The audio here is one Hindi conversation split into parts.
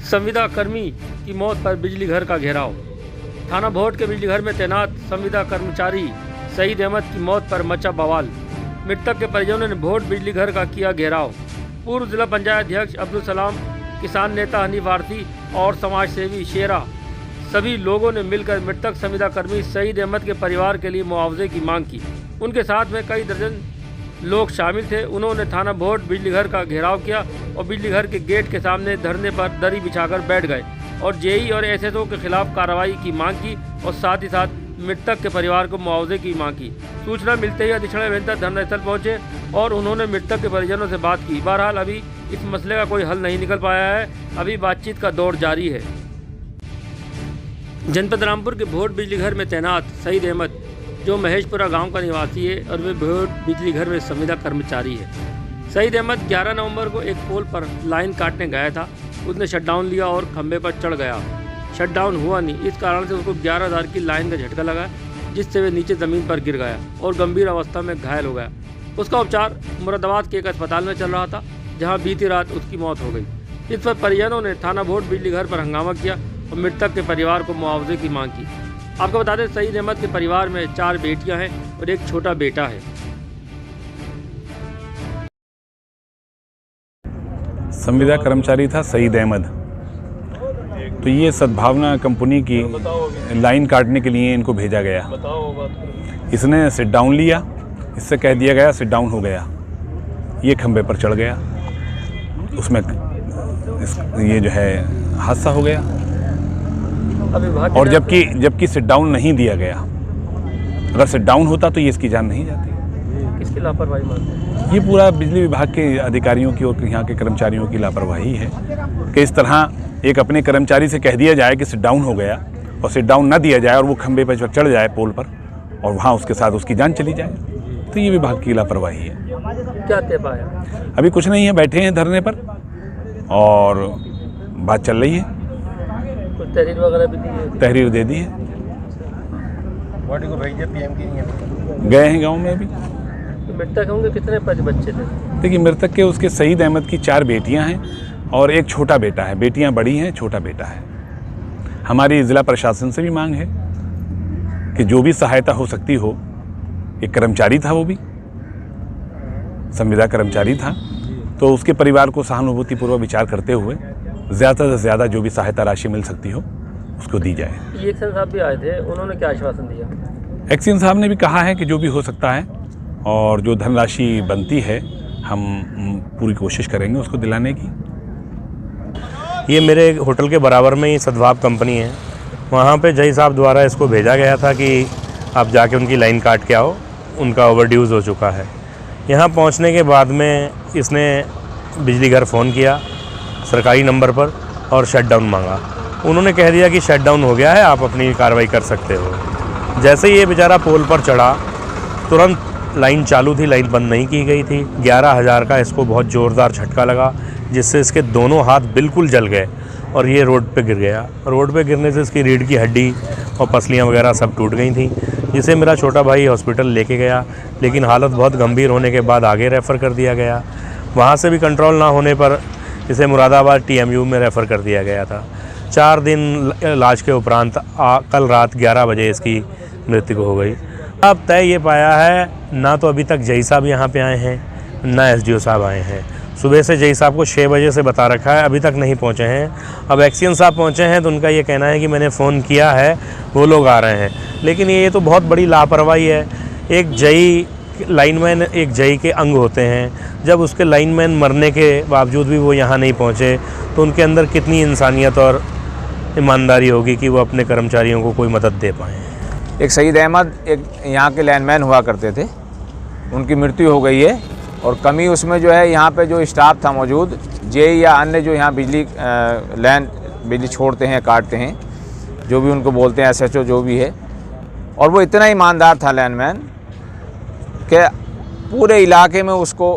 संविदा कर्मी की मौत पर बिजली घर का घेराव। थाना भोट के बिजली घर में तैनात संविदा कर्मचारी सईद अहमद की मौत पर मचा बवाल। मृतक के परिजनों ने भोट बिजली घर का किया घेराव। पूर्व जिला पंचायत अध्यक्ष अब्दुल सलाम, किसान नेता हनीफ आरती और समाज सेवी शेरा सभी लोगों ने मिलकर मृतक संविदा कर्मी सईद अहमद के परिवार के लिए मुआवजे की मांग की। उनके साथ में कई दर्जन लोग शामिल थे। उन्होंने थाना भोट बिजली घर का घेराव किया और बिजली घर के गेट के सामने धरने पर दरी बिछाकर बैठ गए और जेई और एसएचओ के खिलाफ कार्रवाई की मांग की और साथ ही साथ मृतक के परिवार को मुआवजे की मांग की। सूचना मिलते ही अधीक्षण अभियंता धरनास्थल पहुंचे और उन्होंने मृतक के परिजनों से बात की। बहरहाल अभी इस मसले का कोई हल नहीं निकल पाया है। अभी बातचीत का दौर जारी है। जनपद रामपुर के भोट बिजली घर में तैनात सईद अहमद, जो महेशपुरा गांव का निवासी है और वे भोट बिजली घर में संविदा कर्मचारी है। सईद अहमद 11 नवंबर को एक पोल पर लाइन काटने गया था। उसने शटडाउन लिया और खंभे पर चढ़ गया। शटडाउन हुआ नहीं, इस कारण से उसको 11,000 की लाइन का झटका लगा, जिससे वे नीचे ज़मीन पर गिर गया और गंभीर अवस्था में घायल हो गया। उसका उपचार मुरादाबाद के एक अस्पताल में चल रहा था, जहाँ बीती रात उसकी मौत हो गई। इस पर परिजनों ने थाना भोट बिजली घर पर हंगामा किया और मृतक के परिवार को मुआवजे की मांग की। आपको बता दें, सईद अहमद के परिवार में 4 बेटियां हैं और एक छोटा बेटा है। संविदा कर्मचारी था सईद अहमद। तो ये सद्भावना कंपनी की लाइन काटने के लिए इनको भेजा गया। इसने सिट डाउन लिया, इससे कह दिया गया सिट डाउन हो गया। ये खंबे पर चढ़ गया, उसमें ये जो है हादसा हो गया। और जबकि सिट डाउन नहीं दिया गया। अगर सिट डाउन होता तो ये इसकी जान नहीं जाती। किसकी लापरवाही मानते हैं? ये पूरा बिजली विभाग के अधिकारियों की और यहाँ के कर्मचारियों की लापरवाही है कि इस तरह एक अपने कर्मचारी से कह दिया जाए कि सिट डाउन हो गया और सिट डाउन ना दिया जाए और वो खंबे पर चढ़ जाए पोल पर और वहाँ उसके साथ उसकी जान चली जाए। तो ये विभाग की लापरवाही है। क्या तय पाया? अभी कुछ नहीं है, बैठे हैं धरने पर और बात चल रही है। तहरीर वगैरह भी दी है? तहरीर दे दी है। बॉडी को भेज दिया पीएम की नहीं गए हैं गांव में अभी। तो मृतक होंगे कितने बच्चे थे? देखिए, मृतक के उसके सईद अहमद की 4 बेटियां हैं और एक छोटा बेटा है। बेटियां बड़ी हैं, छोटा बेटा है। हमारी जिला प्रशासन से भी मांग है कि जो भी सहायता हो सकती हो। एक कर्मचारी था, वो भी संविदा कर्मचारी था, तो उसके परिवार को सहानुभूतिपूर्वक विचार करते हुए ज़्यादा से ज़्यादा जो भी सहायता राशि मिल सकती हो उसको दी जाए। एक्शन साहब भी आए थे, उन्होंने क्या आश्वासन दिया? एक्शन साहब ने भी कहा है कि जो भी हो सकता है और जो धनराशि बनती है हम पूरी कोशिश करेंगे उसको दिलाने की। ये मेरे होटल के बराबर में ही सद्भाव कंपनी है, वहाँ पे जय साहब द्वारा इसको भेजा गया था कि आप जाके उनकी लाइन काट के आओ, उनका ओवरड्यूज़ हो चुका है। यहाँ पहुँचने के बाद में इसने बिजली घर फ़ोन किया सरकारी नंबर पर और शटडाउन मांगा। उन्होंने कह दिया कि शटडाउन हो गया है, आप अपनी कार्रवाई कर सकते हो। जैसे ही ये बेचारा पोल पर चढ़ा, तुरंत लाइन चालू थी, लाइन बंद नहीं की गई थी। 11,000 का इसको बहुत ज़ोरदार झटका लगा, जिससे इसके दोनों हाथ बिल्कुल जल गए और ये रोड पे गिर गया। रोड पे गिरने से इसकी रीढ़ की हड्डी और पसलियाँ वगैरह सब टूट गई थी, जिसे मेरा छोटा भाई हॉस्पिटल लेके गया, लेकिन हालत बहुत गंभीर होने के बाद आगे रेफ़र कर दिया गया। वहाँ से भी कंट्रोल ना होने पर इसे मुरादाबाद TMU में रेफ़र कर दिया गया था। 4 दिन इलाज के उपरांत कल रात 11 बजे इसकी मृत्यु हो गई। अब तय ये पाया है, ना तो अभी तक जय साहब यहाँ पे आए हैं, ना SDO साहब आए हैं। सुबह से जय साहब को 6 बजे से बता रखा है, अभी तक नहीं पहुँचे हैं। अब एक्शन साहब पहुँचे हैं तो उनका ये कहना है कि मैंने फ़ोन किया है, वो लोग आ रहे हैं। लेकिन ये तो बहुत बड़ी लापरवाही है। एक जई लाइनमैन एक जई के अंग होते हैं, जब उसके लाइनमैन मरने के बावजूद भी वो यहाँ नहीं पहुँचे तो उनके अंदर कितनी इंसानियत और ईमानदारी होगी कि वो अपने कर्मचारियों को कोई मदद दे पाएँ। एक सईद अहमद एक यहाँ के लाइनमैन हुआ करते थे, उनकी मृत्यु हो गई है और कमी उसमें जो है यहाँ पे जो स्टाफ था मौजूद, जेई या अन्य जो यहाँ बिजली छोड़ते हैं, काटते हैं, जो भी उनको बोलते हैं SHO जो भी है, और वो इतना ईमानदार था लाइनमैन कि पूरे इलाके में उसको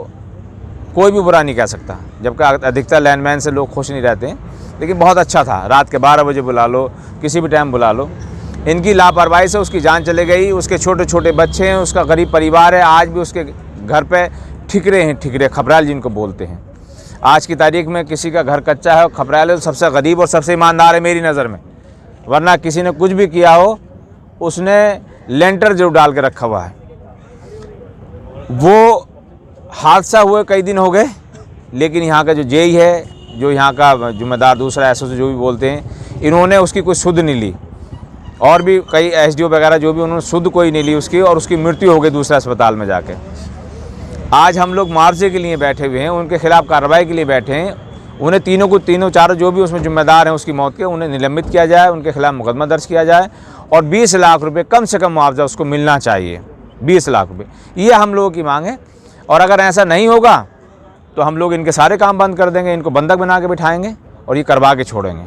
कोई भी बुरा नहीं कह सकता। जबकि अधिकतर लाइनमैन से लोग खुश नहीं रहते हैं, लेकिन बहुत अच्छा था। रात के 12 बजे बुला लो, किसी भी टाइम बुला लो। इनकी लापरवाही से उसकी जान चले गई। उसके छोटे छोटे बच्चे हैं, उसका गरीब परिवार है, आज भी उसके घर पे ठिकरे हैं, ठिकरे खबराल जिनको बोलते हैं। आज की तारीख में किसी का घर कच्चा है और खपराले तो सबसे गरीब और सबसे ईमानदार है मेरी नज़र में, वरना किसी ने कुछ भी किया हो उसने लेंटर जरूर डाल के रखा हुआ है। वो हादसा हुए कई दिन हो गए, लेकिन यहाँ का जो जेई है, जो यहाँ का जिम्मेदार दूसरा एसओ जो भी बोलते हैं, इन्होंने उसकी कोई सुध नहीं ली, और भी कई एसडीओ वगैरह जो भी, उन्होंने सुध कोई नहीं ली उसकी, और उसकी मृत्यु हो गई दूसरे अस्पताल में जाके। आज हम लोग मुआवजे के लिए बैठे हुए हैं, उनके खिलाफ कार्रवाई के लिए बैठे हैं। उन्हें तीनों चारों जो भी उसमें जिम्मेदार हैं उसकी मौत के, उन्हें निलंबित किया जाए, उनके खिलाफ मुकदमा दर्ज किया जाए और 20 लाख रुपए कम से कम मुआवजा उसको मिलना चाहिए। 20 लाख रुपए, ये हम लोगों की मांग है। और अगर ऐसा नहीं होगा तो हम लोग इनके सारे काम बंद कर देंगे, इनको बंधक बना के बिठाएंगे और ये करवा के छोड़ेंगे।